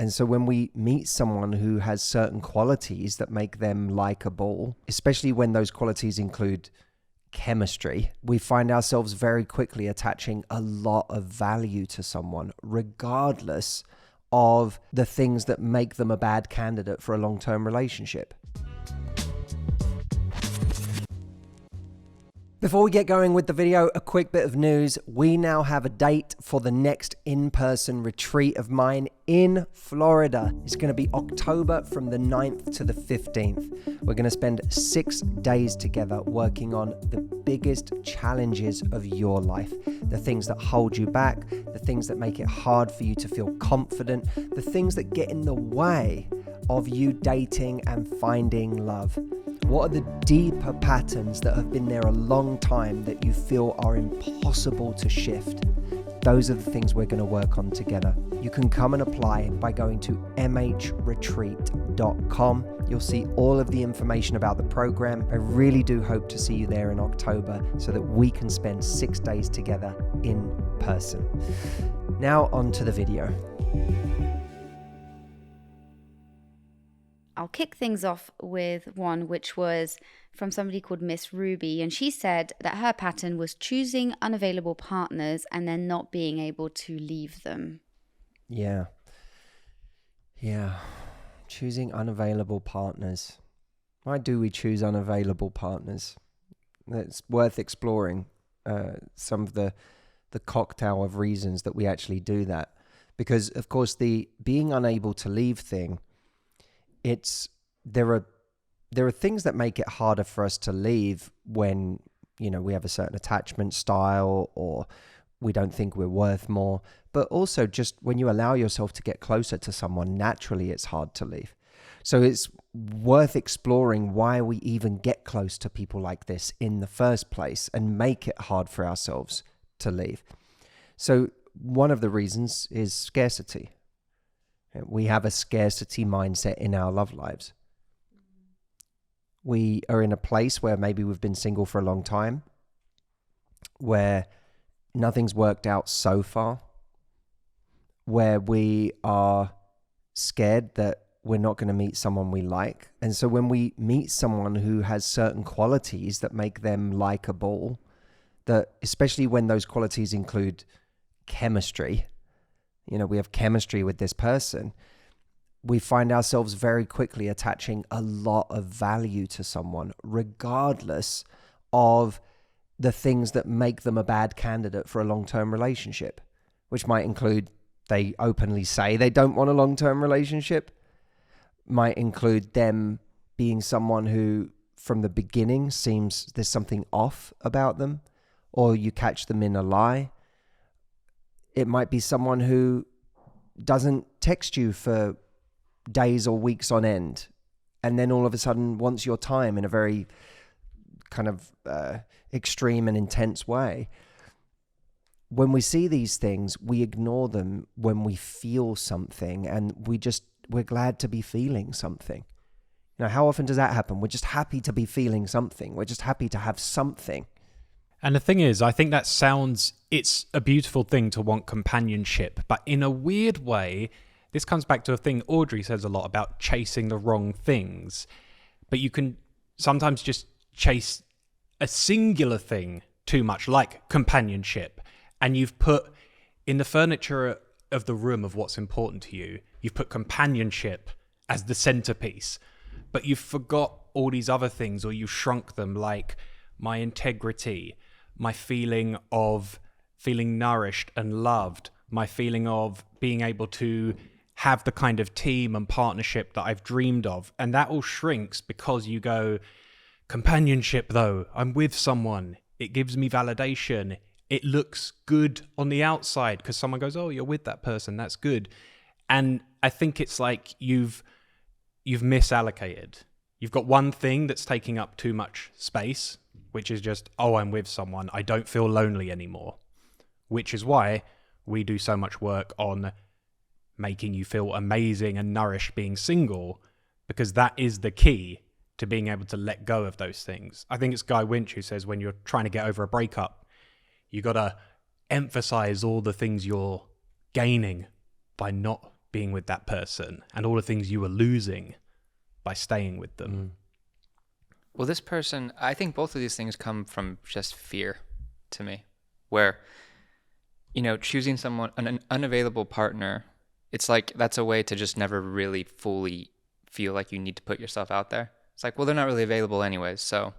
And so when we meet someone who has certain qualities that make them likable, especially when those qualities include chemistry, we find ourselves very quickly attaching a lot of value to someone, regardless of the things that make them a bad candidate for a long-term relationship. Before we get going with the video, a quick bit of news. We now have a date for the next in-person retreat of mine in Florida. It's going to be October from the 9th to the 15th. We're going to spend 6 days together working on the biggest challenges of your life. The things that hold you back, the things that make it hard for you to feel confident, the things that get in the way of you dating and finding love. What are the deeper patterns that have been there a long time that you feel are impossible to shift? Those are the things we're going to work on together. You can come and apply by going to mhretreat.com. You'll see all of the information about the program. I really do hope to see you there in October so that we can spend 6 days together in person. Now on to the video. I'll kick things off with one which was from somebody called Miss Ruby, and she said that her pattern was choosing unavailable partners and then not being able to leave them. Yeah. Choosing unavailable partners. Why do we choose unavailable partners? It's worth exploring some of the cocktail of reasons that we actually do that. Because, of course, the being unable to leave thing, there are things that make it harder for us to leave when, we have a certain attachment style or we don't think we're worth more. But also just when you allow yourself to get closer to someone, naturally it's hard to leave. So it's worth exploring why we even get close to people like this in the first place and make it hard for ourselves to leave. So one of the reasons is scarcity. We have a scarcity mindset in our love lives. We are in a place where maybe we've been single for a long time, where nothing's worked out so far, where we are scared that we're not going to meet someone we like. And so when we meet someone who has certain qualities that make them likable, that especially when those qualities include chemistry, we have chemistry with this person, we find ourselves very quickly attaching a lot of value to someone, regardless of the things that make them a bad candidate for a long-term relationship, which might include they openly say they don't want a long-term relationship, might include them being someone who from the beginning seems there's something off about them, or you catch them in a lie. It might be someone who doesn't text you for days or weeks on end, and then all of a sudden wants your time in a very kind of extreme and intense way. When we see these things, we ignore them when we feel something, and we're glad to be feeling something. How often does that happen? We're just happy to be feeling something. We're just happy to have something. And the thing is, I think it's a beautiful thing to want companionship, but in a weird way, this comes back to a thing Audrey says a lot about chasing the wrong things. But you can sometimes just chase a singular thing too much, like companionship. And you've put in the furniture of the room of what's important to you, you've put companionship as the centerpiece, but you've forgot all these other things, or you shrunk them, like my integrity, my feeling of feeling nourished and loved, my feeling of being able to have the kind of team and partnership that I've dreamed of. And that all shrinks because you go, companionship though, I'm with someone, it gives me validation, it looks good on the outside because someone goes, oh, you're with that person, that's good. And I think it's like you've misallocated. You've got one thing that's taking up too much space, which is just, oh, I'm with someone, I don't feel lonely anymore. Which is why we do so much work on making you feel amazing and nourished being single, because that is the key to being able to let go of those things. I think it's Guy Winch who says when you're trying to get over a breakup, you got to emphasize all the things you're gaining by not being with that person and all the things you were losing by staying with them. Well, this person, I think both of these things come from just fear to me, where, choosing someone, an unavailable partner, it's like that's a way to just never really fully feel like you need to put yourself out there. It's like, well, they're not really available anyways, so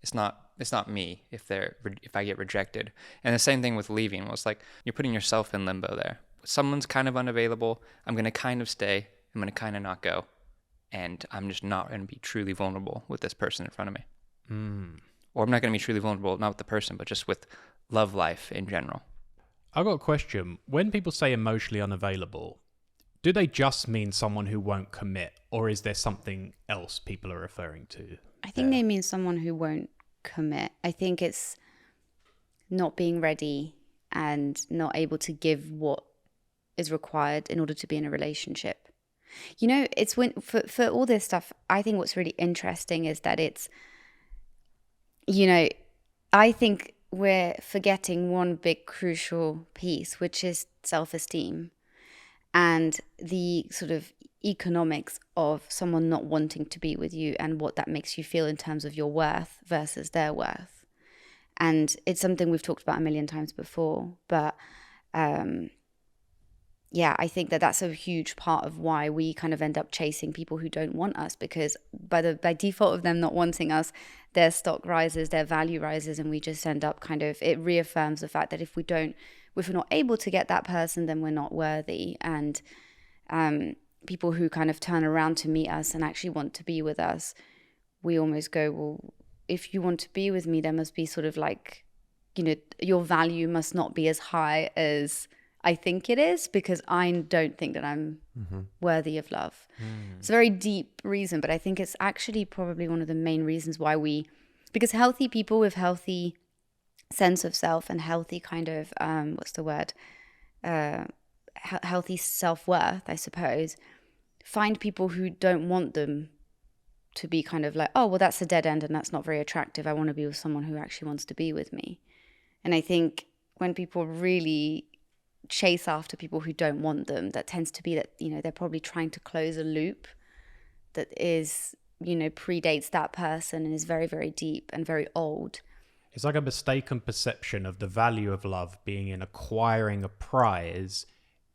it's not me if I get rejected. And the same thing with leaving. Well, it's like you're putting yourself in limbo there. Someone's kind of unavailable. I'm going to kind of stay. I'm going to kind of not go. And I'm just not going to be truly vulnerable with this person in front of me. Or I'm not going to be truly vulnerable, not with the person, but just with love life in general. I've got a question. When people say emotionally unavailable, do they just mean someone who won't commit, or is there something else people are referring to? I think they mean someone who won't commit. I think it's not being ready and not able to give what is required in order to be in a relationship. It's when for all this stuff, I think what's really interesting is that it's, I think we're forgetting one big crucial piece, which is self-esteem and the sort of economics of someone not wanting to be with you and what that makes you feel in terms of your worth versus their worth. And it's something we've talked about a million times before, but I think that's a huge part of why we kind of end up chasing people who don't want us, because by default of them not wanting us, their stock rises, their value rises, and we just end up it reaffirms the fact that if we're not able to get that person, then we're not worthy. And people who kind of turn around to meet us and actually want to be with us, we almost go, well, if you want to be with me, there must be sort of like, your value must not be as high as I think it is, because I don't think that I'm worthy of love. It's a very deep reason, but I think it's actually probably one of the main reasons why because healthy people with healthy sense of self and healthy kind of, healthy self-worth, I suppose, find people who don't want them to be kind of like, oh, well, that's a dead end and that's not very attractive. I want to be with someone who actually wants to be with me. And I think when people really chase after people who don't want them, that tends to be that, they're probably trying to close a loop that is, predates that person and is very, very deep and very old. It's like a mistaken perception of the value of love being in acquiring a prize,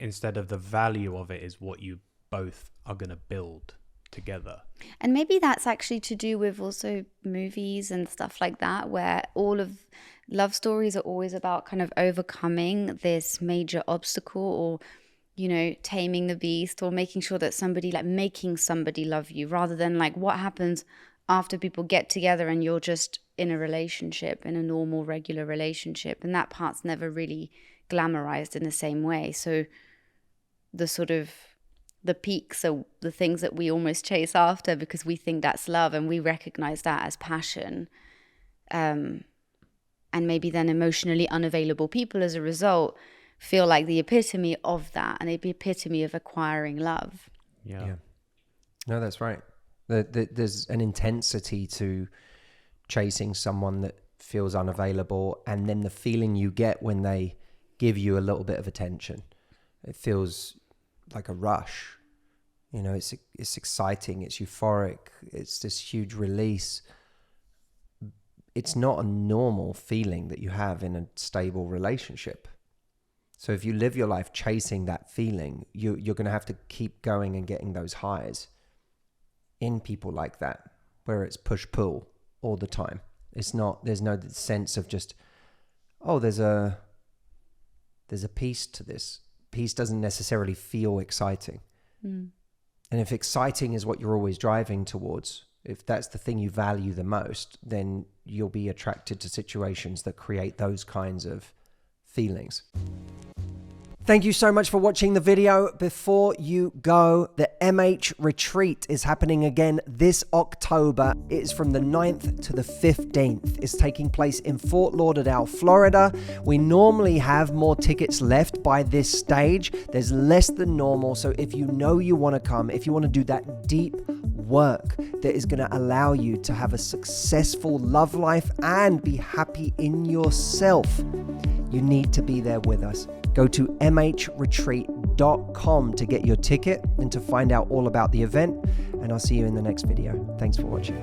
instead of the value of it is what you both are going to build together. And maybe that's actually to do with also movies and stuff like that, where all of love stories are always about kind of overcoming this major obstacle, or taming the beast, or making sure that making somebody love you, rather than like what happens after people get together and you're just in a relationship, in a normal regular relationship, and that part's never really glamorized in the same way. So the sort of the peaks are the things that we almost chase after because we think that's love and we recognize that as passion. And maybe then emotionally unavailable people as a result feel like the epitome of that, and the epitome of acquiring love. Yeah. No, that's right. There's an intensity to chasing someone that feels unavailable, and then the feeling you get when they give you a little bit of attention. It feels like a rush. It's exciting, it's euphoric, it's this huge release. It's not a normal feeling that you have in a stable relationship. So if you live your life chasing that feeling, you're going to have to keep going and getting those highs in people like that, where it's push-pull all the time. There's no sense of just, oh, there's a piece to this. Peace doesn't necessarily feel exciting. And if exciting is what you're always driving towards, if that's the thing you value the most, then you'll be attracted to situations that create those kinds of feelings. Thank you so much for watching the video. Before you go, the MH retreat is happening again this October. It is from the 9th to the 15th. It's taking place in Fort Lauderdale, Florida. We normally have more tickets left by this stage. There's less than normal. So if you know you want to come, if you want to do that deep work that is going to allow you to have a successful love life and be happy in yourself, you need to be there with us. Go to mhretreat.com UNAVAILABLE.com to get your ticket and to find out all about the event. And I'll see you in the next video. Thanks for watching.